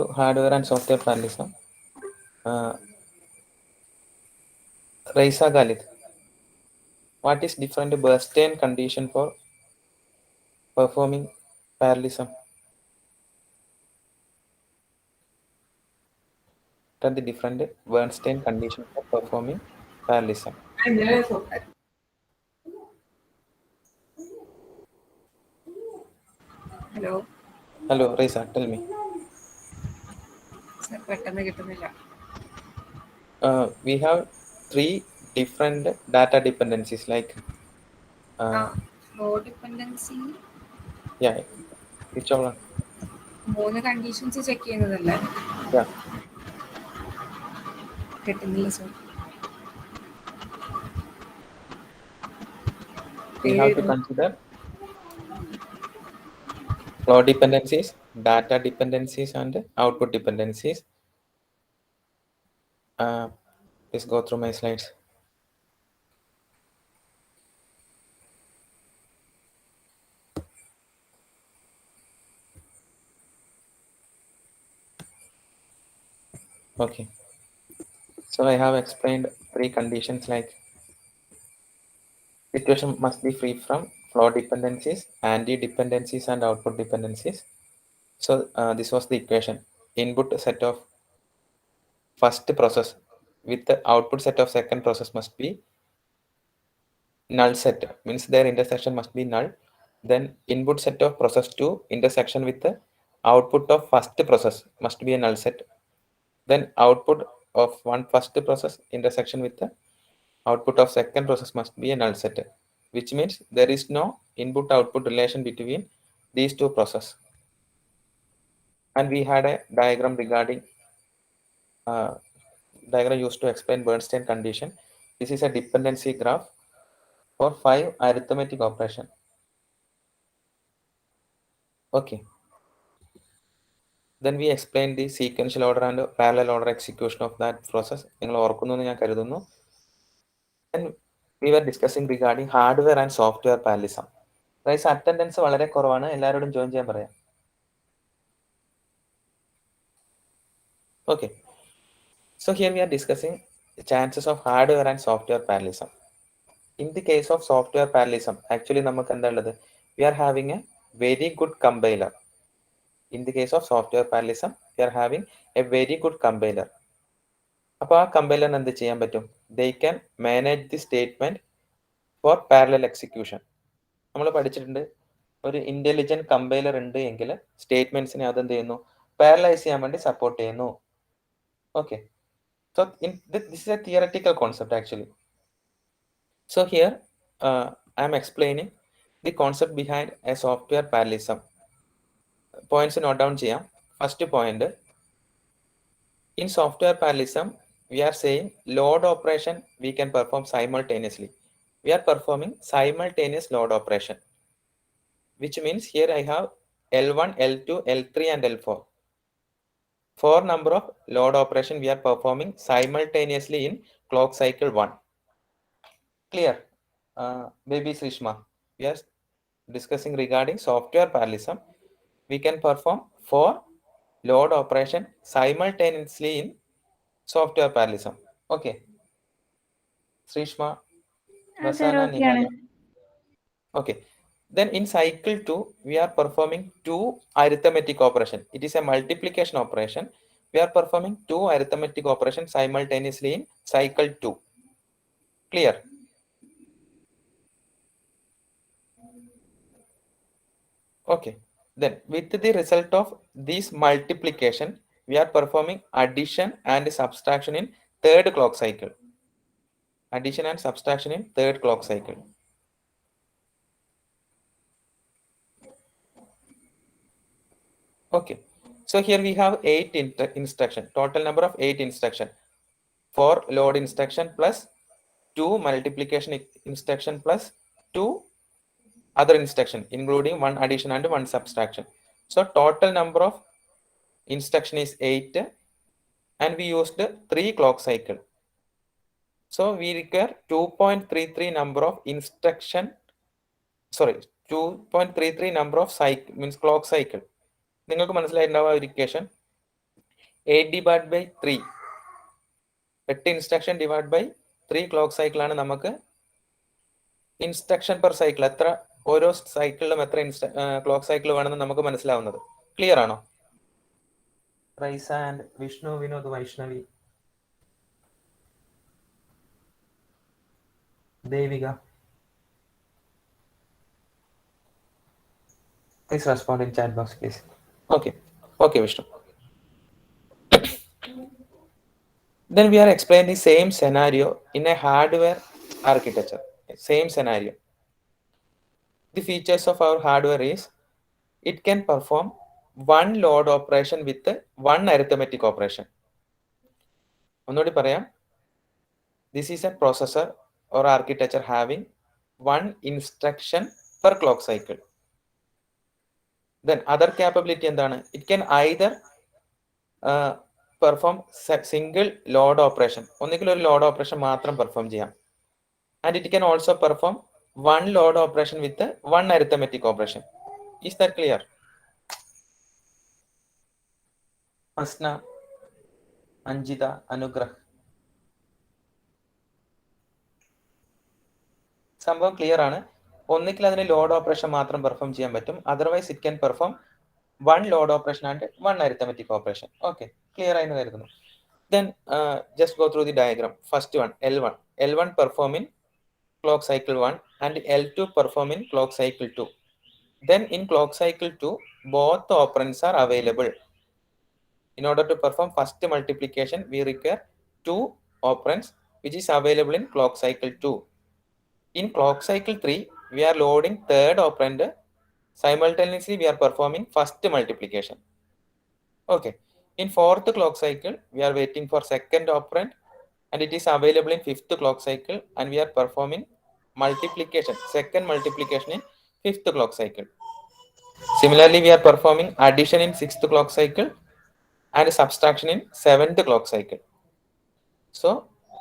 to hardware and software parallelism. Raisa Khalid, what is different Bernstein condition for performing parallelism? What are the different Bernstein condition for performing parallelism? Hello Hello, Raisa, tell me. പെട്ടെന്ന് കിട്ടുന്നില്ല. We have three different data dependencies like flow dependency yeah, which all? 3 conditions check ചെയ്യുന്നതല്ലേ? Yeah, കിട്ടുന്നില്ല sir. we have to consider flow dependencies, data dependencies, and output dependencies. Please go through my slides. Okay, so I have explained three conditions like situation must be free from flow dependencies, anti-dependencies, and output dependencies. So this was the equation. Input set of first process with the output set of second process must be null set, means their intersection must be null. Then input set of process 2 intersection with the output of first process must be a null set. Then output of one first process intersection with the output of second process must be a null set, which means there is no input output relation between these two processes. And we had a diagram regarding diagram used to explain Bernstein condition. This is a dependency graph for 5 arithmetic operation. Okay. Then we explained the sequential order and parallel order execution of that process. നിങ്ങൾ ഓർക്കുന്നു എന്ന് ഞാൻ കരുതുന്നു. And we were discussing regarding hardware and software parallelism. Guys, attendance വളരെ കുറവാണ്. എല്ലാവരോടും join ചെയ്യാൻ പറയാം. Okay. So here we are discussing the chances of hardware and software parallelism. In the case of software parallelism, actually നമുക്ക് എന്താ ഉള്ളത്? We are having a very good compiler. In the case of software parallelism, we are having a very good compiler. അപ്പോൾ ആ കമ്പൈലറിന് എന്ത് ചെയ്യാൻ പറ്റും? They can manage the statement for parallel execution. നമ്മൾ പഠിച്ചിട്ടുണ്ട് ഒരു ഇന്റലിജന്റ് കമ്പൈലർ ഉണ്ട് എങ്കിൽ സ്റ്റേറ്റ്മെന്റ്സിനെ അതെന്ത് ചെയ്യുന്നു? പാരലൈസ് ചെയ്യാൻ വേണ്ടി സപ്പോർട്ട് ചെയ്യുന്നു. Okay, so this is a theoretical concept actually. So here I am explaining the concept behind a software parallelism. Points note down ചെയ്യാം. First point, in software parallelism we are saying load operation we can perform simultaneously. We are performing simultaneous load operation, which means here I have L1, L2, L3 and L4. 4 number of load operation we are performing simultaneously in clock cycle 1. Clear? Baby Srishma, we are discussing regarding software parallelism. We can perform 4 load operation simultaneously in software parallelism. Okay. Srishma, Vasana, Nihala. Okay. Then in cycle 2, we are performing 2 arithmetic operation. It is a multiplication operation. We are performing 2 arithmetic operations simultaneously in cycle 2. Clear? Okay. Then with the result of this multiplication, we are performing addition and subtraction in third clock cycle. Addition and subtraction in third clock cycle. Okay. So here we have 8 instruction. Total number of 8 instruction. 4 load instruction plus 2 multiplication instruction plus 2 other instruction, including 1 addition and 1 subtraction. So total number of instruction is 8 and we used 3 clock cycle. So we require 2.33 number of instruction, sorry, 2.33 number of cycle, means clock cycle. നിങ്ങൾക്ക് മനസ്സിലായിട്ടുണ്ടാവുക ഒരു equation. 8 divided by 3, 8 instruction divided by 3 clock cycle ആണ് നമുക്ക് instruction per cycle എത്ര ഓരോ സൈക്കിളിലും എത്ര clock cycle വേണമെന്ന് നമുക്ക് മനസ്സിലാവുന്നത്. ക്ലിയർ ആണോ? Rhiza and Vishnu Vinod Vaishnavi Devika, please respond in chat box please. Okay Vishnu. Then we are explaining the same scenario in a hardware architecture. Same scenario. The features of our hardware is it can perform one load operation with one arithmetic operation. ഒന്നുകൂടി പറയാം. This is a processor or architecture having one instruction per clock cycle. Then other capability എന്താണ്? It can either perform single load operation. ഒന്നുകിൽ ഒരു load operation മാത്രം perform ചെയ്യാം. And it can also perform one load operation with one arithmetic operation. Is that clear? Asna, Anjita, Anugrah. സംഭവം clear ആണ്. ഒന്നിക്കിൽ അതിന് load operation മാത്രം perform ചെയ്യാൻ പറ്റും. Otherwise it can perform one load operation and one arithmetic operation. Okay, clear ആയി എന്ന് കരുതുന്നു. Then just go through the diagram. First one, L1. L1 perform in clock cycle 1 and L2 perform in clock cycle 2. Then in clock cycle 2, both the operands are available. In order to perform first multiplication, we require 2 operands which is available in clock cycle 2. In clock cycle 3, we are loading third operand. Simultaneously, we are performing first multiplication. Okay. In fourth clock cycle, we are waiting for second operand and it is available in fifth clock cycle and we are performing multiplication, second multiplication in fifth clock cycle. Similarly, we are performing addition in sixth clock cycle and subtraction in seventh clock cycle. So,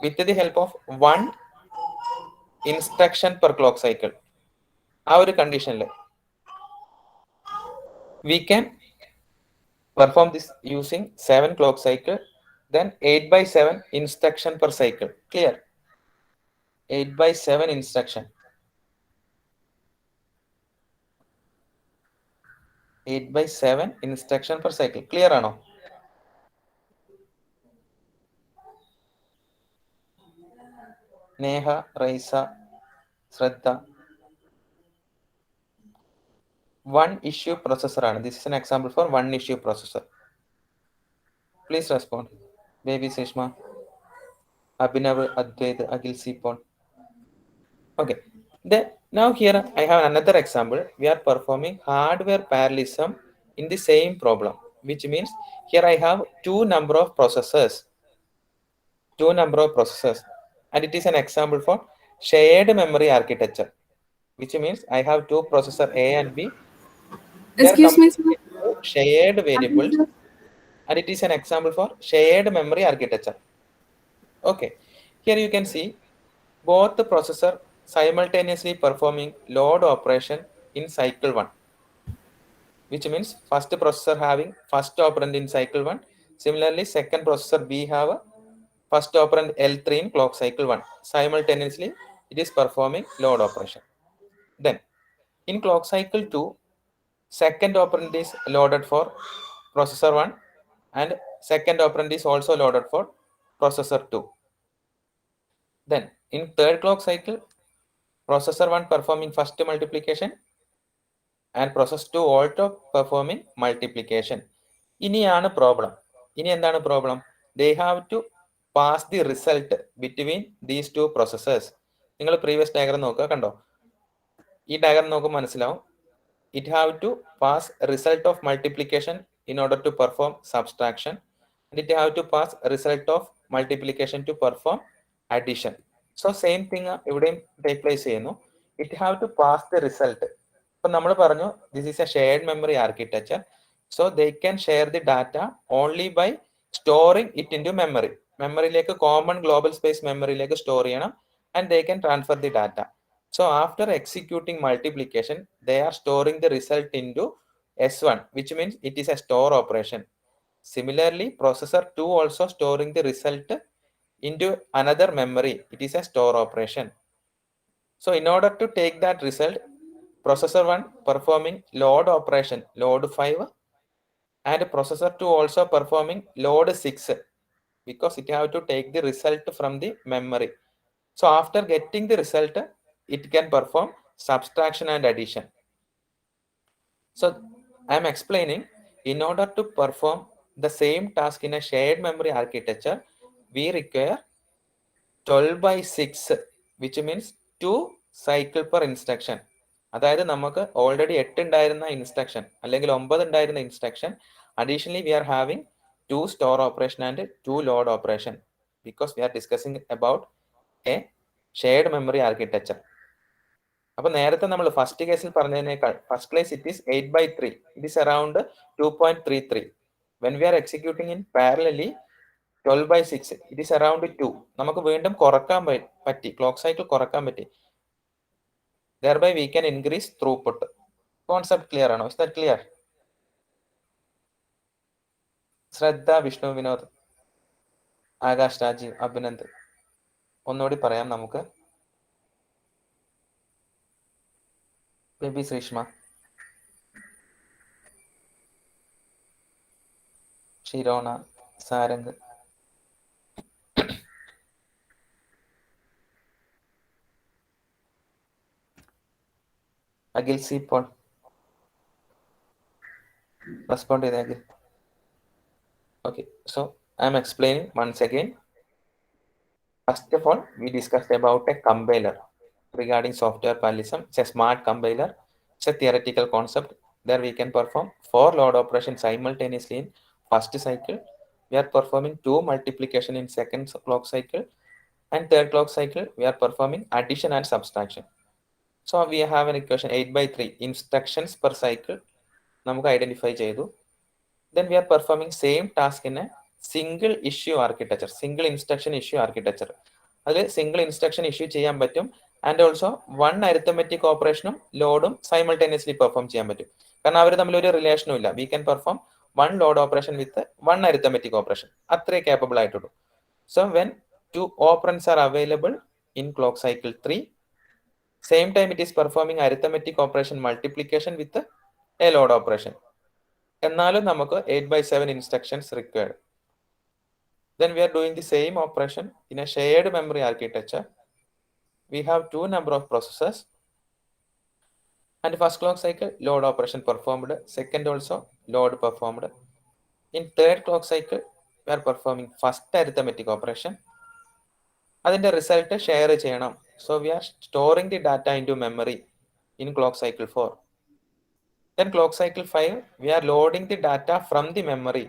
with the help of one instruction per clock cycle, our condition, we can perform this using 7 clock cycle, then 8 by 7 instruction per cycle. Clear? 8 by 7 instruction. 8 by 7 instruction per cycle. Clear or no? Neha, Raisa, Shraddha. One issue processor. This is an example for one issue processor. Please respond. Baby Sishma, Abhinav, Advaita, Akhil Sipon. Okay. Then now here I have another example. We are performing hardware parallelism in the same problem, which means here I have two number of processors, and it is an example for shared memory architecture, which means I have two processor A and B. Excuse me, sir. Shared variables, and it is an example for shared memory architecture. Okay, here you can see both the processor simultaneously performing load operation in cycle 1, which means first processor having first operand in cycle 1. Similarly, second processor B have a first operand L3 in clock cycle 1. Simultaneously, it is performing load operation. Then, in clock cycle 2, second operand is loaded for processor 1 and second operand is also loaded for processor 2. Then, in third clock cycle, processor 1 performing first multiplication and process 2 also performing multiplication. ഇനിയാണ് problem. ഇനി എന്താണ് problem? They have to pass the result between these two processors. നിങ്ങൾ previous diagram നോക്കുക, കണ്ടോ? ഈ diagram നോക്കുമ്പോൾ മനസ്സിലാവും. It have to pass result of multiplication in order to perform subtraction, and it have to pass result of multiplication to perform addition. So same thing ഇവിടെയും take place ചെയ്യുന്നു. It have to pass the result. ഇപ്പൊ നമ്മൾ പറഞ്ഞു this is a shared memory architecture, so they can share the data only by storing it into memory. മെമ്മറിയിലേക്ക് common global space മെമ്മറിയിലേക്ക് store ചെയ്യണം and they can transfer the data. So after executing multiplication, they are storing the result into S1, which means it is a store operation. Similarly, processor 2 also storing the result into another memory. It is a store operation. So in order to take that result, processor 1 performing load operation, load 5, and processor 2 also performing load 6, because it have to take the result from the memory. So after getting the result, it can perform subtraction and addition. So I am explaining, in order to perform the same task in a shared memory architecture, we require 12 by 6, which means 2 cycle per instruction. അതായത് നമുക്ക് already 8 ഉണ്ടായിരുന്ന instruction അല്ലെങ്കിൽ 9 ഉണ്ടായിരുന്ന instruction, additionally we are having 2 store operation and 2 load operation, because we are discussing about a shared memory architecture. അപ്പോൾ നേരത്തെ നമ്മൾ first കേസിൽ പറഞ്ഞതിനേക്കാൾ, first case it is 8/3, it is around 2.33. When we are executing in parallelly 12/6, it is around 2. നമുക്ക് വീണ്ടും കുറക്കാൻ പറ്റി, clock cycle കുറക്കാൻ പറ്റി. thereby we can increase throughput. Concept clear ആണോ? Is that clear? ശ്രദ്ധ, വിഷ്ണു വിനോദ്, ആകാശ്, രാജീവ്, അഭിനന്ദ്. ഒന്നുകൂടി പറയാം നമുക്ക്. Baby Shreeshma, Shirona, Sarang, Akhil C Paul. Respond ചെയ്തേ Akhil. Okay, so I am explaining once again. First of all, we discussed about a compiler regarding software parallelism. It's a smart compiler. It's a theoretical concept. There we can perform 4 load operations simultaneously in first cycle. We are performing 2 multiplication in second clock cycle, and third clock cycle we are performing addition and subtraction. So we have an equation 8/3 instructions per cycle. നമുക്ക് identify ചെയ്തു. Then we are performing same task in a single issue architecture, single instruction issue architecture. അതിൽ single instruction issue ചെയ്യാൻ പറ്റും, and also 1 arithmetic ഓപ്പറേഷനും ലോഡും simultaneously perform ചെയ്യാൻ പറ്റും. കാരണം അവർ തമ്മിൽ ഒരു റിലേഷനും ഇല്ല. We can perform 1 load operation with 1 arithmetic operation. അത്രേ കേപ്പബിൾ ആയിട്ടുള്ളൂ. So when 2 operands are available in clock cycle 3, same time it is performing arithmetic operation multiplication with a load operation. എന്നാലും നമുക്ക് 8/7 instructions required. Then we are doing the same operation in a shared memory architecture. We have 2 number of processors, and first clock cycle load operation performed, second also load performed. In third clock cycle we are performing first arithmetic operation. അതിന്റെ result share ചെയ്യണം. So we are storing the data into memory in clock cycle 4. Then clock cycle 5 we are loading the data from the memory.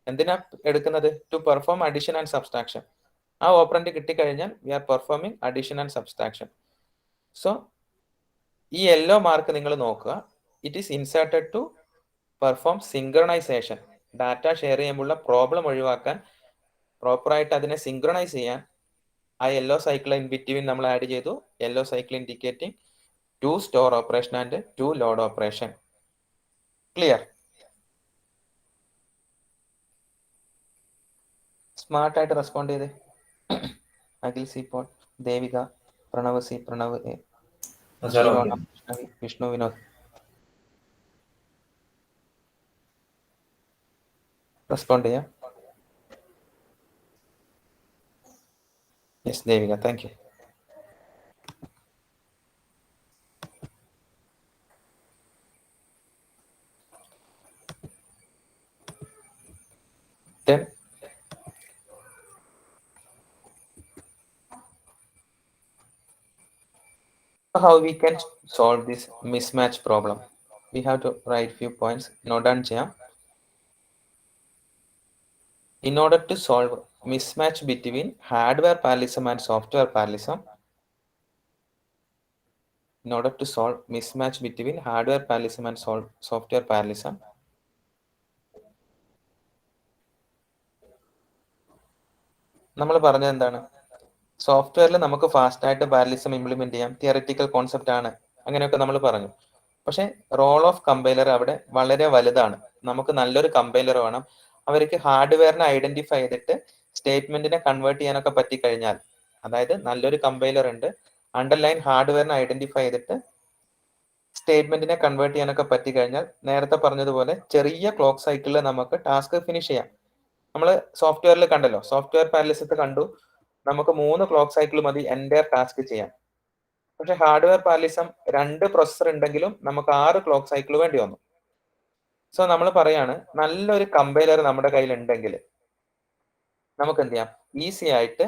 എന്തിനാ എടുക്കുന്നത്? To perform addition and subtraction. ആ operand കിട്ടിക്കഴിഞ്ഞാൽ we are performing addition and subtraction. So ഈ yellow mark നിങ്ങൾ നോക്കുക. It is inserted to perform synchronisation. Data share ചെയ്യുമ്പോഴുള്ള problem ഒഴിവാക്കാൻ, പ്രോപ്പറായിട്ട് അതിനെ സിങ്ക്രണൈസ് ചെയ്യാൻ ആ യെല്ലോ സൈക്കിൾ ഇൻ ബിറ്റ്വീൻ നമ്മൾ ആഡ് ചെയ്തു. Yellow cycle indicating 2 store operation and 2 load operation. Clear? Smart ആയിട്ട് റെസ്പോണ്ട് ചെയ്തേ. Akhil C Paul, Devika, Pranav C, Pranav A, Vishnu Vinod. Respond ചെയ്യാം. Yes Devika, thank you. Then how we can solve this mismatch problem? We have to write few points. Note down ചെയ്യാം. In order to solve mismatch between hardware parallelism and software parallelism, in order to solve mismatch between hardware parallelism and software parallelism, നമ്മൾ പറഞ്ഞത് എന്താണ്? സോഫ്റ്റ്വെയറിൽ നമുക്ക് fast ആയിട്ട് parallelism implement ചെയ്യാം, theoretical concept ആണ്, അങ്ങനെയൊക്കെ നമ്മൾ പറഞ്ഞു. പക്ഷെ റോൾ ഓഫ് കമ്പൈലർ അവിടെ വളരെ വലുതാണ്. നമുക്ക് നല്ലൊരു കമ്പൈലർ വേണം. അവർക്ക് ഹാർഡ്വെയറിനെ ഐഡന്റിഫൈ ചെയ്തിട്ട് സ്റ്റേറ്റ്മെന്റിനെ കൺവേർട്ട് ചെയ്യാനൊക്കെ പറ്റിക്കഴിഞ്ഞാൽ, അതായത് നല്ലൊരു കമ്പൈലർ ഉണ്ട്, അണ്ടർലൈൻ ഹാർഡ്വെയറിനെ ഐഡന്റിഫൈ ചെയ്തിട്ട് സ്റ്റേറ്റ്മെന്റിനെ കൺവേർട്ട് ചെയ്യാനൊക്കെ പറ്റിക്കഴിഞ്ഞാൽ നേരത്തെ പറഞ്ഞതുപോലെ ചെറിയ ക്ലോക്ക് സൈക്കിളിൽ നമുക്ക് ടാസ്ക് ഫിനിഷ് ചെയ്യാം. നമ്മൾ സോഫ്റ്റ്വെയറിൽ കണ്ടല്ലോ, സോഫ്റ്റ്വെയർ പാരലിസത്തെ കണ്ടു, നമുക്ക് 3 ക്ലോക്ക് സൈക്കിൾ മതി എൻ്റെ ടാസ്ക് ചെയ്യാൻ. പക്ഷെ ഹാർഡ്വെയർ പാരലിസം 2 പ്രൊസസർ ഉണ്ടെങ്കിലും നമുക്ക് 6 ക്ലോക്ക് സൈക്കിൾ വേണ്ടി വന്നു. സോ നമ്മൾ പറയാണ്, നല്ലൊരു കമ്പൈലർ നമ്മുടെ കയ്യിൽ ഉണ്ടെങ്കിൽ നമുക്ക് എന്ത് ചെയ്യാം, ഈസി ആയിട്ട്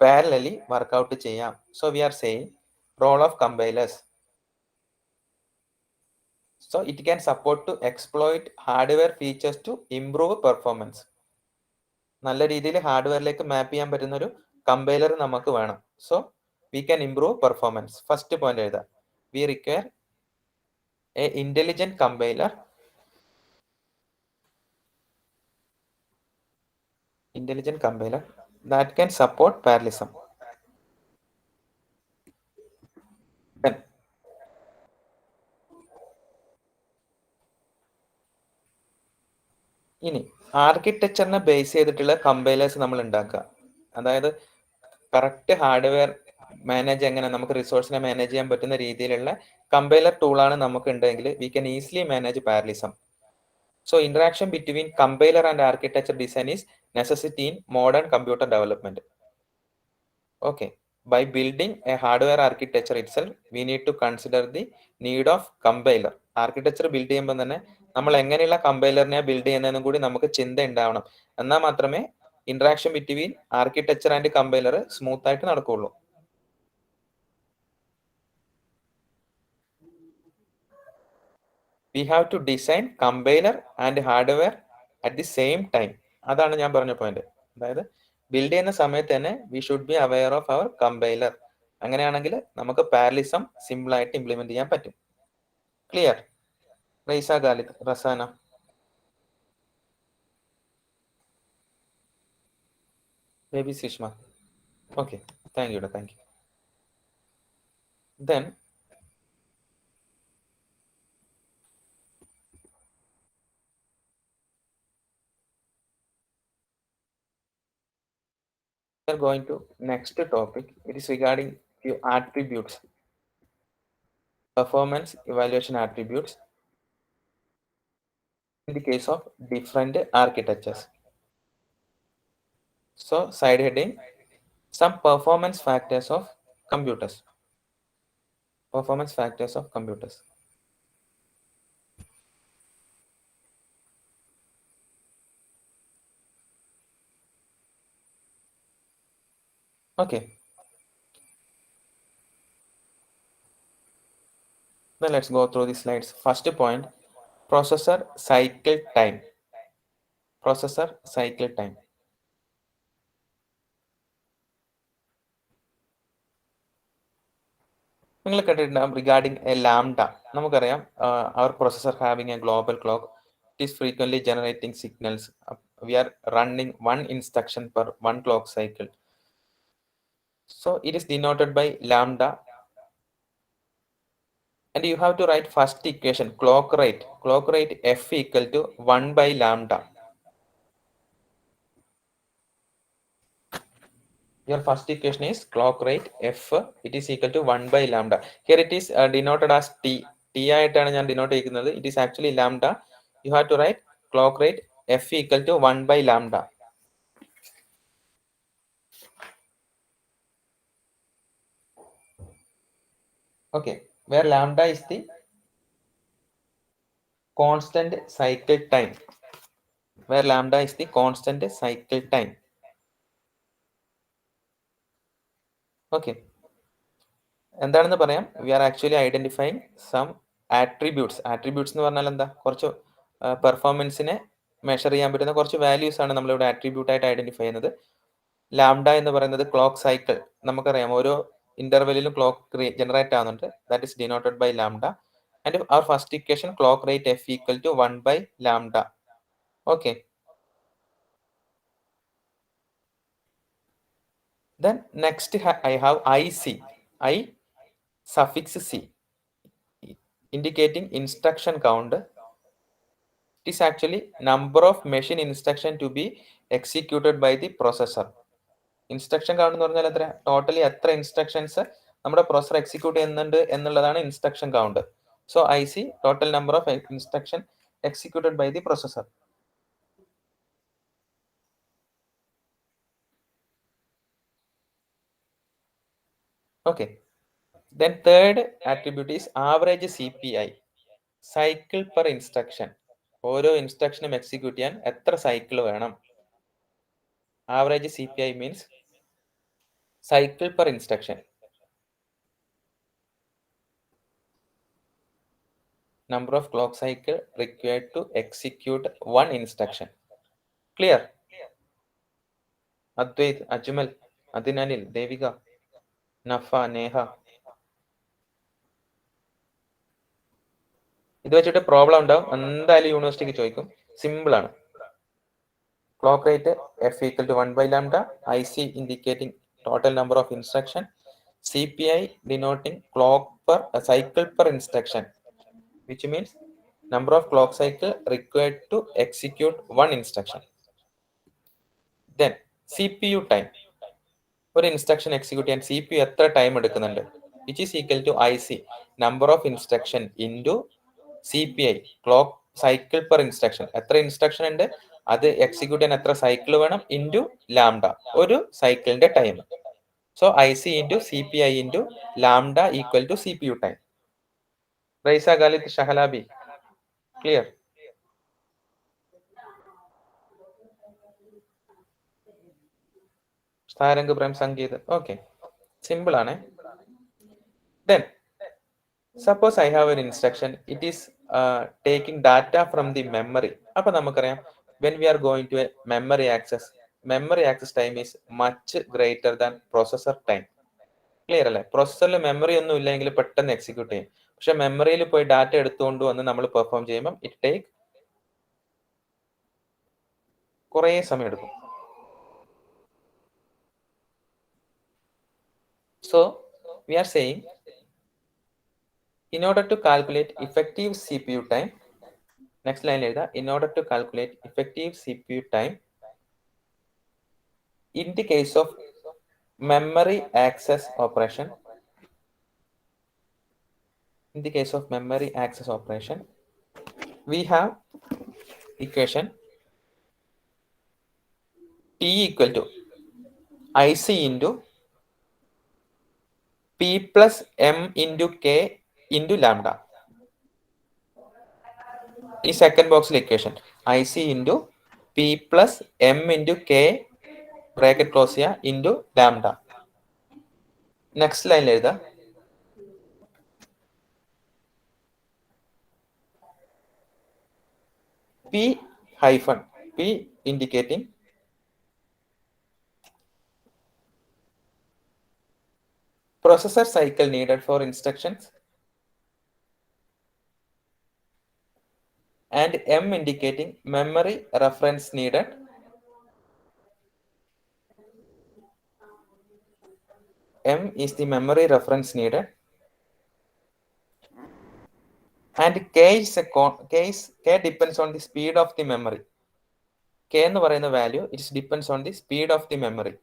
പാരലലി വർക്ക്ഔട്ട് ചെയ്യാം. So we are saying role of compilers. So it can support to exploit hardware features to improve performance. നല്ല രീതിയിൽ ഹാർഡ്വെയറിലേക്ക് മാപ്പ് ചെയ്യാൻ പറ്റുന്ന ഒരു കമ്പൈലർ നമുക്ക് വേണം. So we can improve performance. First point എഴുതാം, we require a intelligent compiler that can support parallelism. Then ഇനി ആർക്കിടെക്ചറിനെ base ചെയ്തിട്ടുള്ള കമ്പൈലേഴ്സ് നമ്മൾ ഉണ്ടാക്കുക. അതായത് കറക്റ്റ് ഹാർഡ്വെയർ മാനേജ് എങ്ങനെ നമുക്ക് റിസോഴ്സിനെ മാനേജ് ചെയ്യാൻ പറ്റുന്ന രീതിയിലുള്ള കമ്പൈലർ ടൂളാണ് നമുക്ക് ഉണ്ടെങ്കിൽ we can easily manage parallelism. So interaction between compiler and architecture design is necessity in modern computer development. Okay, by building a hardware architecture itself, we need to consider the need of compiler. Architecture build ചെയ്യുമ്പോൾ തന്നെ നമ്മൾ എങ്ങനെയുള്ള കമ്പൈലറിനെ build ചെയ്യുന്നതെന്നും കൂടി നമുക്ക് ചിന്ത ഉണ്ടാവണം. എന്നാൽ മാത്രമേ interaction between architecture and compiler smooth ആയിട്ട് നടക്കുകയുള്ളൂ. We have to design compiler and hardware at the same time. അതാണ് ഞാൻ പറഞ്ഞ പോയിന്റ്. അതായത് ബിൽഡ് ചെയ്യുന്ന സമയത്ത് തന്നെ we should be aware of our compiler. അങ്ങനെയാണെങ്കിൽ നമുക്ക് പാരലിസം സിമ്പിൾ ആയിട്ട് ഇംപ്ലിമെന്റ് ചെയ്യാൻ പറ്റും. Clear? Raisa, Khalid, Rasana. Baby Sushma. Okay, thank you. Then we are going to next topic. It is regarding few attributes, performance evaluation attributes in the case of different architectures. So side heading, some performance factors of computers. Okay, then let's go through the slides. First point, processor cycle time. നിങ്ങൾ കേട്ടിട്ടുണ്ടാകും regarding a lambda. നമുക്കറിയാം അവർ processor having a global clock. It is frequently generating signals. We are running 1 instruction per 1 clock cycle. So it is denoted by lambda. And you have to write first equation, clock rate f equal to 1 by lambda. Your first equation is clock rate f, it is equal to 1 by lambda. Here it is denoted as t. ആയിട്ടാണ് ഞാൻ denote ചെയ്യുന്നത്. It is actually lambda. You have to write clock rate f equal to 1 by lambda. Okay, where lambda is the constant cycle time. Okay, എന്താണെന്ന് പറയാം. We are actually identifying some attributes. Attributes എന്ന് പറഞ്ഞാൽ എന്താ, കുറച്ച് പെർഫോമൻസിനെ measure ചെയ്യാൻ പറ്റുന്ന കുറച്ച് values ആണ് നമ്മളിവിടെ ആട്രിബ്യൂട്ട് ആയിട്ട് ഐഡന്റിഫൈ ചെയ്യുന്നത്. ലാംഡ എന്ന് പറയുന്നത് ക്ലോക്ക് സൈക്കിൾ. നമുക്കറിയാം ഓരോ ഇന്റർവെല്ലിലും ക്ലോക്ക് ജനറേറ്റ് ആവുന്നുണ്ട്. That is denoted by lambda. And our first equation clock rate F equal to 1 by lambda. Okay, then next I have IC. I suffix C indicating instruction count It is actually number of machine instruction to be executed by the processor. Instruction count എന്ന് പറഞ്ഞാൽ എത്ര, totally എത്ര instructions നമ്മുടെ processor execute ചെയ്യുന്നുണ്ട് എന്നുള്ളതാണ് instruction count. So I C total number of instruction executed by the processor. Okay. Then third attribute is average CPI, cycle per instruction. ഓരോ ഇൻസ്ട്രക്ഷനും execute ചെയ്യാൻ എത്ര സൈക്കിൾ വേണം. Average CPI means cycle per instruction. Number of clock cycle required to execute one instruction. Clear? Advait, Ajmal, Adinanil, Devika, Nafa, Neha. ഇത് വെച്ചിട്ട് problem ഉണ്ടാവും, എന്തായാലും യൂണിവേഴ്സിറ്റിക്ക് ചോദിക്കും. Simple ആണ്. Clock rate F equal to 1 by lambda, IC indicating total number of instruction, CPI denoting clock per cycle per instruction, which means number of clock cycle required to execute one instruction. Then CPU time. ഒരു instruction execute ചെയ്യാൻ CPU എത്ര time എടുക്കുന്നുണ്ട്, which is equal to IC number of instruction into CPI clock cycle per instruction. എത്ര instruction ഉണ്ട്, അത് execute ചെയ്യാൻ എത്ര cycle വേണം, ഇൻറ്റു ലാംഡ, ഒരു സൈക്കിളിന്റെ time. So IC into CPI into lambda equal to CPU time. Raisa, Khalid, Shahalabi, clear? Stharang, Prem, Sangeeth. Okay, simple ആണ്. Then suppose I have an instruction, it is taking data from the memory. അപ്പൊ നമുക്കറിയാം, when we are going to a memory access time is much greater than processor time. Clear അല്ലേ? പ്രോസസ്സറിൽ memory ഒന്നും ഇല്ലെങ്കിൽ പെട്ടെന്ന് execute ചെയ്യും. പക്ഷെ മെമ്മറിയിൽ പോയി ഡാറ്റ എടുത്തുകൊണ്ട് വന്ന് നമ്മൾ പെർഫോം ചെയ്യുമ്പോൾ ഇറ്റ് ടേക്ക് കുറേ സമയം എടുക്കും. So we are saying, in order to calculate effective CPU time, next line എഴുതാം, in order to calculate effective CPU time in the case of memory access operation, we have equation T equal to IC into P plus M into K into lambda. ഈ second ബോക്സിലെ equation IC into P plus M into K bracket close ചെയ്യുക into lambda. Next ലൈനിൽ എഴുതാം, P hyphen P indicating processor cycle needed for instructions and M indicating memory reference needed. M is the memory reference needed and K is a K depends on the speed of the memory. K എന്ന് പറയുന്ന value it depends on the speed of the memory.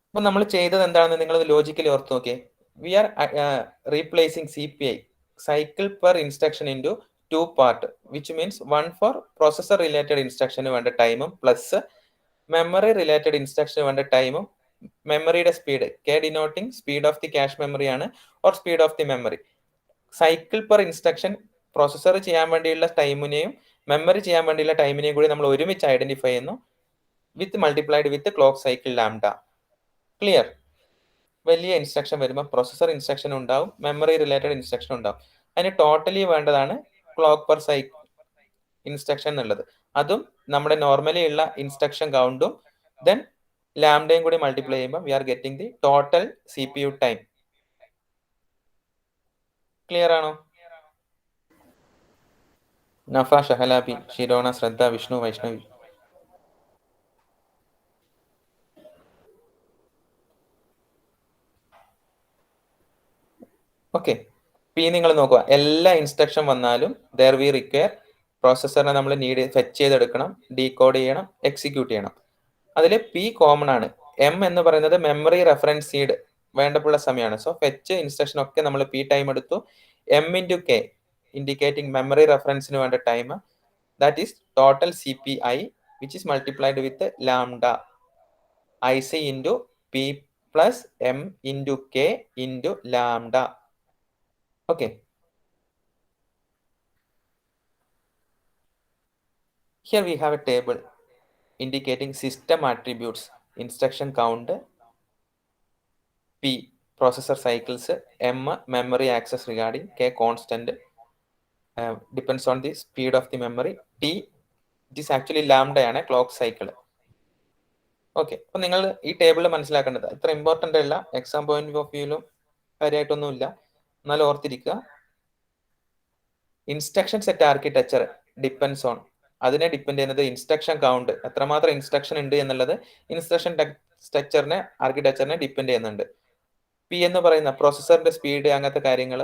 അപ്പൊ നമ്മൾ ചെയ്തത് എന്താണെന്ന് നിങ്ങൾ logically ഓർത്ത് നോക്കിയേ. We are replacing CPI cycle per instruction into two part, which means one for processor related instruction വേണ്ട ടൈമും പ്ലസ് മെമ്മറി റിലേറ്റഡ് ഇൻസ്ട്രക്ഷൻ വേണ്ട ടൈമും മെമ്മറിയുടെ speed K denoting speed of the cache memory ആണ് or speed of the memory. Cycle per instruction processor ചെയ്യാൻ വേണ്ടിയുള്ള ടൈമിനെയും memory ചെയ്യാൻ വേണ്ടിയുള്ള ടൈമിനെയും കൂടി നമ്മൾ ഒരുമിച്ച് ഐഡന്റിഫൈ ചെയ്യുന്നു with multiplied with clock cycle lambda. Clear? വലിയ ഇൻസ്ട്രക്ഷൻ വരുമ്പോൾ പ്രോസസർ ഇൻസ്ട്രക്ഷൻ ഉണ്ടാവും, മെമ്മറി റിലേറ്റഡ് ഇൻസ്ട്രക്ഷൻ ഉണ്ടാവും. അതിന് ടോട്ടലി വേണ്ടതാണ് ക്ലോക്ക് പെർ സൈക്കിൾ ഇൻസ്ട്രക്ഷൻ എന്നുള്ളത്. അതും നമ്മുടെ നോർമലി ഉള്ള ഇൻസ്ട്രക്ഷൻ കൗണ്ടും ദെൻ ലാംഡയും കൂടി മൾട്ടിപ്ലൈ ചെയ്യുമ്പോൾ we are getting the total CPU time. Clear ആണോ? നഫ, ഷഹലാബി, ഷിരോണ, ശ്രദ്ധ, വിഷ്ണു, വൈഷ്ണവി. ഓക്കെ, പി നിങ്ങൾ നോക്കുക, എല്ലാ ഇൻസ്ട്രക്ഷൻ വന്നാലും ദർ വി റിക്വയർ പ്രോസസ്സറിനെ നമ്മൾ ഫെച്ച് ചെയ്തെടുക്കണം, ഡീകോഡ് ചെയ്യണം, എക്സിക്യൂട്ട് ചെയ്യണം. അതിൽ പി കോമൺ ആണ്. എം എന്ന് പറയുന്നത് മെമ്മറി റെഫറൻസ് സീഡ് വേണ്ടപ്പുള്ള സമയമാണ്. സോ ഫെച്ച് ഇൻസ്ട്രക്ഷൻ ഒക്കെ നമ്മൾ പി ടൈം എടുത്തു. M into K indicating memory റെഫറൻസിന് വേണ്ട time, that is total C P I which is multiplied with lambda I C into P plus M into K into lambda. Okay. Here we have a table indicating system attributes, instruction count, P processor cycles, M memory access regarding, K constant, depends on the speed of the memory, T it is actually lambda ആണ് clock cycle. Okay, അപ്പൊ നിങ്ങൾ ഈ table മനസ്സിലാക്കേണ്ടത് ഇത്ര important അല്ല, exam point of വ്യൂവിലും കാര്യമായിട്ടൊന്നുമില്ല, എന്നാലും ഓർത്തിരിക്കുക. Instruction set architecture depends on, അതിനെ ഡിപ്പെൻഡ് ചെയ്യുന്നത് ഇൻസ്ട്രക്ഷൻ കൗണ്ട്, എത്രമാത്രം ഇൻസ്ട്രക്ഷൻ ഉണ്ട് എന്നുള്ളത് ഇൻസ്ട്രക്ഷൻ സ്ട്രക്ചറിനെ ആർക്കിടെക്ചറിനെ ഡിപ്പെൻഡ് ചെയ്യുന്നുണ്ട്. പി എന്ന് പറയുന്ന പ്രോസസ്സറിന്റെ സ്പീഡ്, അങ്ങനത്തെ കാര്യങ്ങൾ,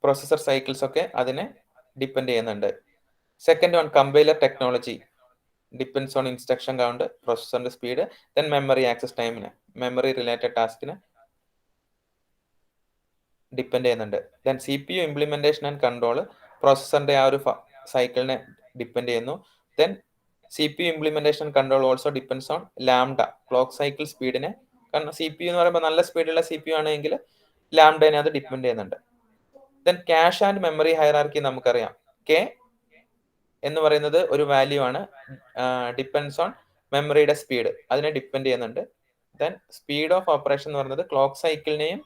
പ്രോസസ്സർ സൈക്കിൾസ് ഒക്കെ അതിനെ ഡിപ്പെൻഡ് ചെയ്യുന്നുണ്ട്. Second one compiler technology depends on instruction count, പ്രോസസ്സറിന്റെ സ്പീഡ്, ദെൻ മെമ്മറി ആക്സസ് ടൈമിന്, മെമ്മറി റിലേറ്റഡ് ടാസ്കിന് ഡിപ്പെൻഡ് ചെയ്യുന്നുണ്ട്. Then C P U implementation and control പ്രോസസ്സറിന്റെ ആ ഒരു സൈക്കിളിനെ ഡിപ്പെൻഡ് ചെയ്യുന്നു. Then C P U implementation control also depends on lambda clock cycle സ്പീഡിനെ, കാരണം സി പി യു എന്ന് പറയുമ്പോൾ നല്ല സ്പീഡുള്ള സി പി യു ആണെങ്കിൽ ലാംഡനെ അത് ഡിപ്പെൻഡ് ചെയ്യുന്നുണ്ട്. Then cash and memory hierarchy നമുക്കറിയാം, കെ എന്ന് പറയുന്നത് ഒരു വാല്യൂ ആണ്, ഡിപ്പെൻസ് ഓൺ മെമ്മറിയുടെ സ്പീഡ്, അതിനെ ഡിപ്പെൻഡ് ചെയ്യുന്നുണ്ട്. ദെൻ സ്പീഡ് ഓഫ് ഓപ്പറേഷൻ എന്ന് പറയുന്നത് ക്ലോക്ക് സൈക്കിളിനെയും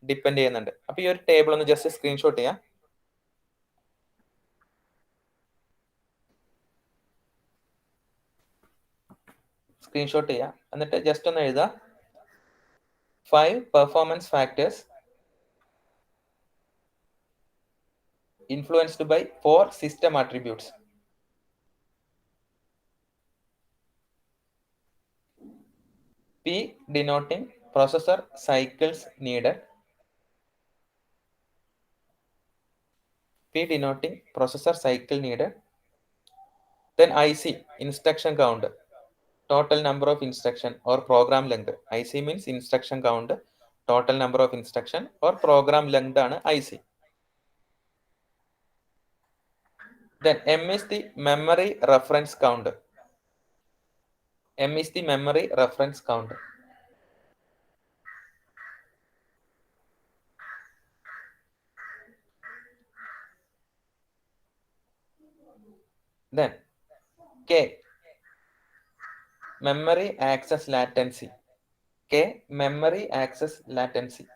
ഡിപ്പെൻഡ് ചെയ്യുന്നുണ്ട്. അപ്പൊ ഈ ഒരു ടേബിൾ ഒന്ന് ജസ്റ്റ് സ്ക്രീൻഷോട്ട് ചെയ്യാം. സ്ക്രീൻഷോട്ട് ചെയ്യാം, എന്നിട്ട് ജസ്റ്റ് ഒന്ന് എഴുതുക, 5 performance factors influenced by 4 system attributes. P denoting processor cycles needed, P denoting processor cycle needed, then IC instruction count, total number of instruction or program length. IC means instruction count, total number of instruction or program length ആണ് IC. Then M is the memory reference count. M is the memory reference count. Then K memory access latency. K memory access latency.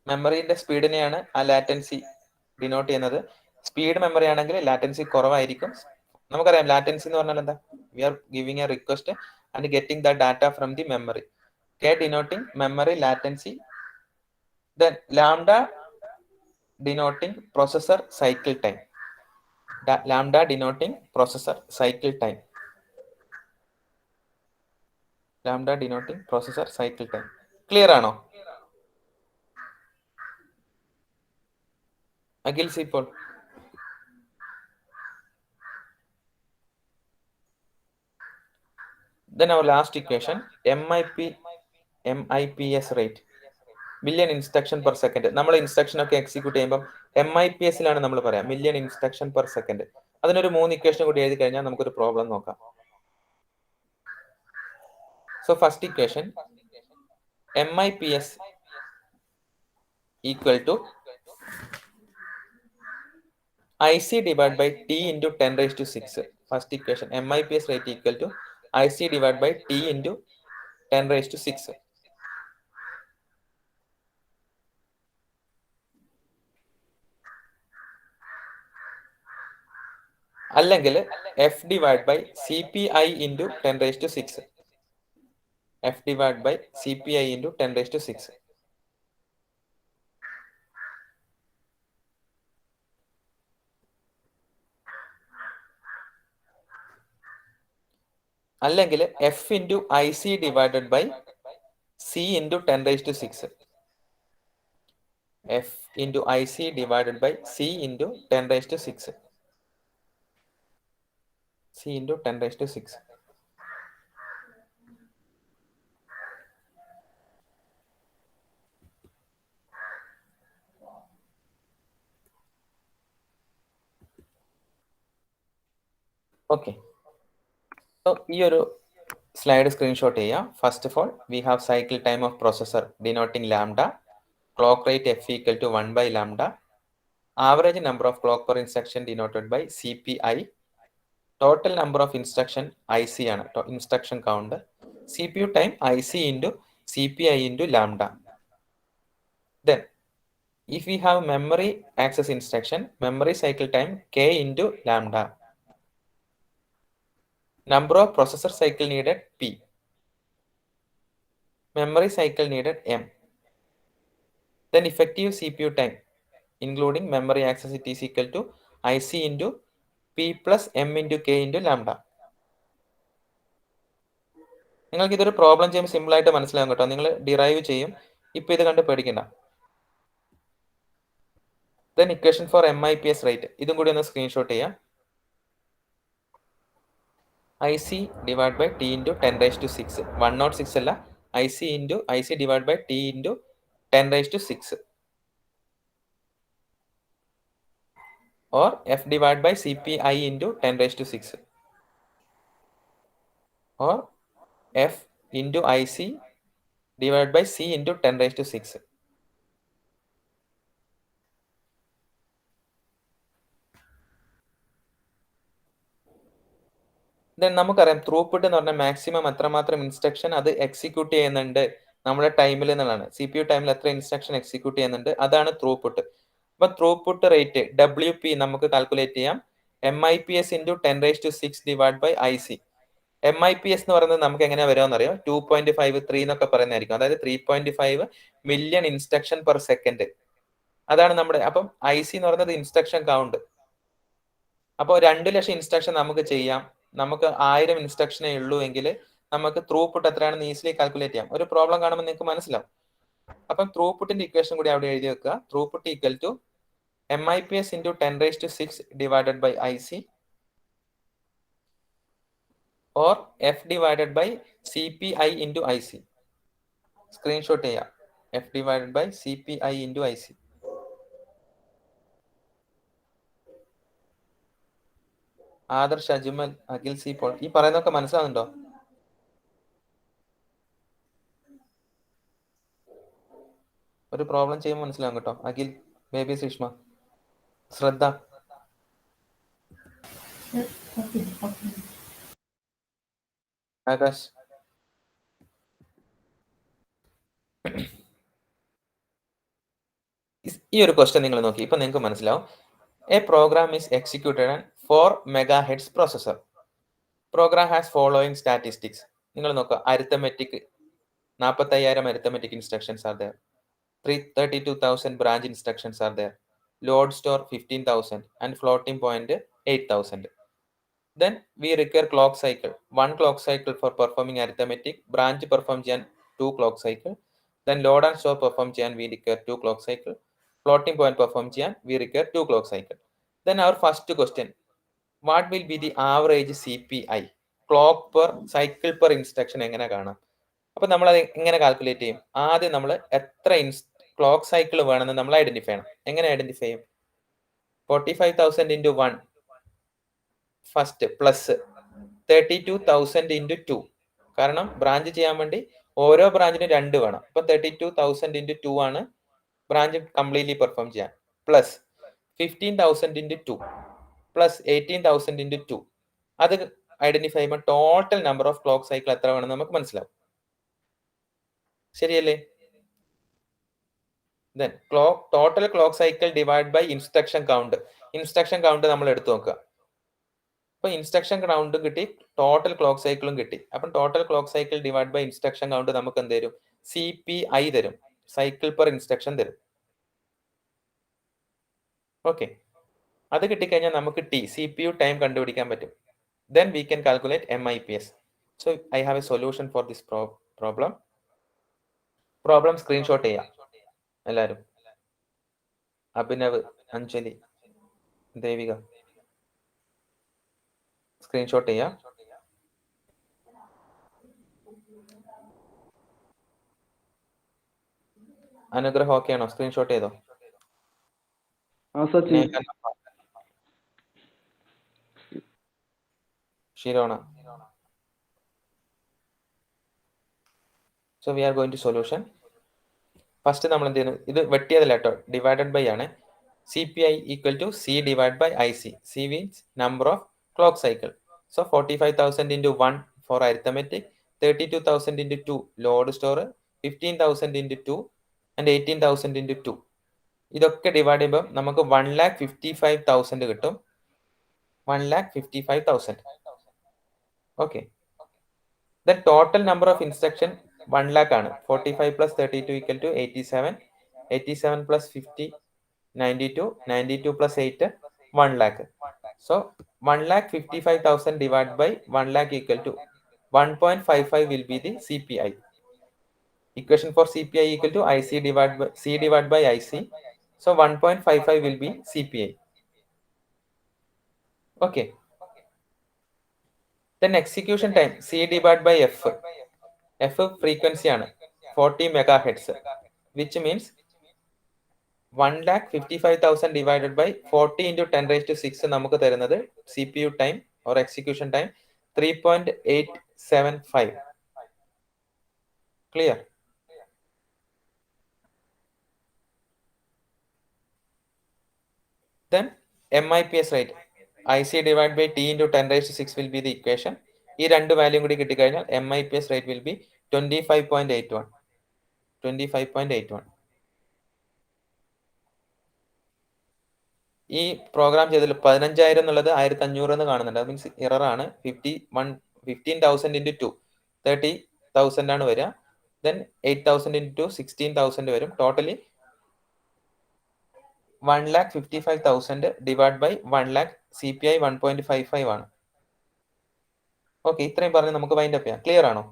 മെമ്മറിന്റെ സ്പീഡിനെയാണ് ആ latency denote ചെയ്യുന്നത്. Speed memory ആണെങ്കിൽ latency കുറവായിരിക്കും. നമുക്കറിയാം latency എന്ന് പറഞ്ഞാൽ എന്താ, we are giving a request and getting the data from the memory. K denoting memory latency. Then lambda denoting processor cycle time. Lambda denoting processor cycle time. Lambda denoting processor cycle time. Clear ആണോ? Akhil C Paul. Then our last equation, MIPS rate, million instruction per second. നമ്മൾ instruction ഒക്കെ execute ചെയ്യുമ്പോൾ MIPS ലാണ് നമ്മൾ പറയാം, million instruction per second. അതിനൊരു 3 equation കൂടി എഴുതി കഴിഞ്ഞാൽ നമുക്കൊരു പ്രോബ്ലം നോക്കാം. So first equation, MIPS equal to IC divided by T into 10 raised to 6. First equation, MIPS rate equal to IC divided by T into 10 raised to 6. അല്ലെങ്കിൽ F divided by CPI into 10 raised to 6. F divided by CPI into 10 raised to 6. അല്ലെങ്കിൽ F into IC divided by C into 10 raised to 6. F into IC divided by C into 10 raised to 6. C into 10 raised to 6. Okay. So, here slide screenshot here. First of all, we have cycle time of processor denoting lambda, clock rate F equal to 1 by lambda, average number of clock per instruction denoted by CPI, total number of instruction IC ആണ് instruction count, CPU time IC into CPI into lambda. Then, if we have memory access instruction, memory cycle time K into lambda, number of processor cycle needed P, memory cycle needed M. Then effective CPU time, including memory access, it is equal to IC into P plus M into K into lambda. നിങ്ങൾക്ക് ഇതൊരു problem ചെയ്യുമ്പോൾ simple ആയിട്ട് മനസ്സിലാകും കേട്ടോ. നിങ്ങൾ derive ചെയ്യും. ഇപ്പൊ ഇത് കണ്ട് പേടിക്കണ്ട. Then equation for MIPS rate, ഇതും കൂടി ഒന്ന് സ്ക്രീൻഷോട്ട് ചെയ്യാം. IC divided by T into 10 raised to 6. 106 അല്ല, IC into IC divided by T into 10 raised to 6. Or F divided by CPI into 10 raised to 6. Or F into IC divided by C into 10 raised to 6. Then നമുക്കറിയാം throughput എന്ന് പറഞ്ഞാൽ maximum എത്രമാത്രം instruction അത് execute ചെയ്യുന്നുണ്ട് നമ്മുടെ ടൈമിൽ എന്നുള്ളതാണ്. CPU ടൈമിൽ എത്ര ഇൻസ്ട്രക്ഷൻ എക്സിക്യൂട്ട് ചെയ്യുന്നുണ്ട്, അതാണ് ത്രൂപുട്ട്. അപ്പൊ ത്രൂപുട്ട് റേറ്റ് WP നമുക്ക് കാൽക്കുലേറ്റ് ചെയ്യാം. MIPS into 10 raised to 6 divide by IC. MIPS എന്ന് പറയുന്നത് നമുക്ക് എങ്ങനെയാ വരുമെന്ന് അറിയാം. 2.53 എന്നൊക്കെ പറയുന്നതായിരിക്കും. അതായത് 3.5 മില്യൺ ഇൻസ്ട്രക്ഷൻ പെർ സെക്കൻഡ്. അതാണ് നമ്മുടെ. അപ്പം IC എന്ന് പറയുന്നത് ഇൻസ്ട്രക്ഷൻ കൗണ്ട്. അപ്പോൾ 2 ലക്ഷം ഇൻസ്ട്രക്ഷൻ നമുക്ക് ചെയ്യാം. നമുക്ക് 1000 ഇൻസ്ട്രക്ഷനേ ഉള്ളൂ എങ്കിൽ നമുക്ക് ത്രൂപുട്ട് എത്രയാണെന്ന് ഈസിലി കാൽക്കുലേറ്റ് ചെയ്യാം. ഒരു പ്രോബ്ലം കാണുമ്പോൾ നിങ്ങൾക്ക് മനസ്സിലാവും. അപ്പം ത്രൂപുട്ടിന്റെ ഇക്വേഷൻ കൂടി അവിടെ എഴുതി വെക്കുക. Throughput equal to MIPS into 10 raised to 6 divided by IC or F divided by CPI into IC. Screenshot ചെയ്യാം. F divided by CPI into IC. Adarsh, Ajmal, Akhil C Paul, ഈ പറയുന്നതൊക്കെ മനസ്സിലാവുന്നുണ്ടോ? ഒരു പ്രോബ്ലം ചെയ്യുമ്പോൾ മനസ്സിലാവും കേട്ടോ. അഖിൽ, ബേബി, സുഷ്മ, ശ്രദ്ധ. ആകാശ്, ഈ ഒരു ക്വസ്റ്റ്യൻ നിങ്ങൾ നോക്കി. ഇപ്പൊ നിങ്ങൾക്ക് മനസ്സിലാവും. A program is executed and 4 MHz processor. Program has following statistics. നിങ്ങൾ നോക്കുക. Arithmetic 45,000 arithmetic instructions are there. 32,000 branch instructions are there. Load store 15,000 and floating point 8,000. Then we require clock cycle. 1 clock cycle for performing arithmetic. Branch perform ചെയ്യാൻ 2 clock cycle. Then load and store perform ചെയ്യാൻ we require 2 clock cycle. Floating point perform ചെയ്യാൻ we require 2 clock cycle. Then our first question, what will be the average CPI? Clock per cycle per instruction എങ്ങനെ കാണാം? അപ്പൊ നമ്മൾ അത് എങ്ങനെ calculate ചെയ്യും? ആദ്യം നമ്മൾ എത്ര ക്ലോക്ക് സൈക്കിൾ വേണമെന്ന് നമ്മൾ ഐഡന്റിഫൈ ചെയ്യണം. എങ്ങനെ ഐഡന്റിഫൈ ചെയ്യും? 45,000 ഇൻറ്റു 1 ഫസ്റ്റ് പ്ലസ് 32,000 ഇൻറ്റു 2. കാരണം ബ്രാഞ്ച് ചെയ്യാൻ വേണ്ടി ഓരോ ബ്രാഞ്ചിനും 2 വേണം. അപ്പൊ 32,000 ഇൻറ്റു 2 ആണ് ബ്രാഞ്ച് കംപ്ലീറ്റ്ലി പെർഫോം ചെയ്യാൻ. Plus 15,000 into 2 plus 18,000 into 2. അത് ഐഡന്റിഫൈ ചെയ്യുമ്പോൾ total number of clock cycle എത്ര വേണമെന്ന് നമുക്ക് മനസ്സിലാവും. ശരിയല്ലേ? Then total clock cycle divided by instruction count. Instruction count നമ്മൾ എടുത്തു നോക്കുക. അപ്പൊ ഇൻസ്ട്രക്ഷൻ കൗണ്ട് കിട്ടി, ടോട്ടൽ ക്ലോക്ക് സൈക്കിളും കിട്ടി. അപ്പം total clock cycle divide by instruction count നമുക്ക് എന്ത് തരും? CPI തരും. സൈക്കിൾ പെർ ഇൻസ്ട്രക്ഷൻ തരും. ഓക്കെ, അത് കിട്ടിക്കഴിഞ്ഞാൽ നമുക്ക് CPU ടൈം കണ്ടുപിടിക്കാൻ പറ്റും. Then we can calculate MIPS. So I have a solution for this problem. Problem screenshot ചെയ്യാം എല്ലാവരും. അഭിനവ്, അഞ്ജലി, ദേവിക. സ്ക്രീൻഷോട്ട് ചെയ്യാം. അനുഗ്രഹം ഓക്കെ ആണോ? സ്ക്രീൻഷോട്ട് ചെയ്തോ? ഷിരോണ. So we are going to solution. First നമ്മൾ എന്ത് ചെയ്യുന്നു? ഇത് വെട്ടിയതല്ല കേട്ടോ, ഡിവൈഡഡ് ബൈ ആണ്. CPI equal to C divided by IC. C means number of clock cycle. So 45,000 into 1 for arithmetic, 32,000 into 2 load store, 15,000 into 2 and 18,000 into 2. ഇതൊക്കെ divide ചെയ്യുമ്പോൾ നമുക്ക് 1,55,000 കിട്ടും. 1,55,000. Okay. The total number of instruction 1 lakh ആണ്. 45 plus 32 equal to 87. 87 plus 50, 92. 92 plus 8, 1 lakh. So 1,55,000 divided by 1 lakh equal to 1.55 will be the CPI. Equation for CPI equal to IC divided by C divided by IC. So 1.55 will be CPI. Okay. Then execution time C divided by F. F frequency ആണ് 40 megahertz, which means 1,55,000 divided by 40 into 10 raised to 6 നമുക്ക് തരുന്നത് CPU time or execution time 3.875. Clear? Then MIPS rate IC divided by T into 10 raised to 6 will be the equation. ഈ രണ്ട് value കൂടി കിട്ടിക്കഴിഞ്ഞാൽ MIPS rate will be 25.81. 25.81. ഈ programme ചെയ്തതിൽ 15,000 എന്നുള്ളത് 1,500 എന്ന് കാണുന്നുണ്ട്. അത് മീൻസ് എറർ ആണ്. 15,000 into 2 30,000 ആണ് വരിക. ദെൻ 8,000 into 16,000 വരും. Totally 1,55,000 divide by 1 lakh. CPI 1.55 ആണ്. ഓക്കെ, ഇത്രയും പറഞ്ഞ് നമുക്ക് വൈൻഡ് അപ്പ് ചെയ്യാം. ക്ലിയർ ആണോ?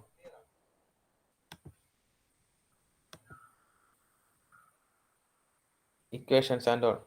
Equations and all.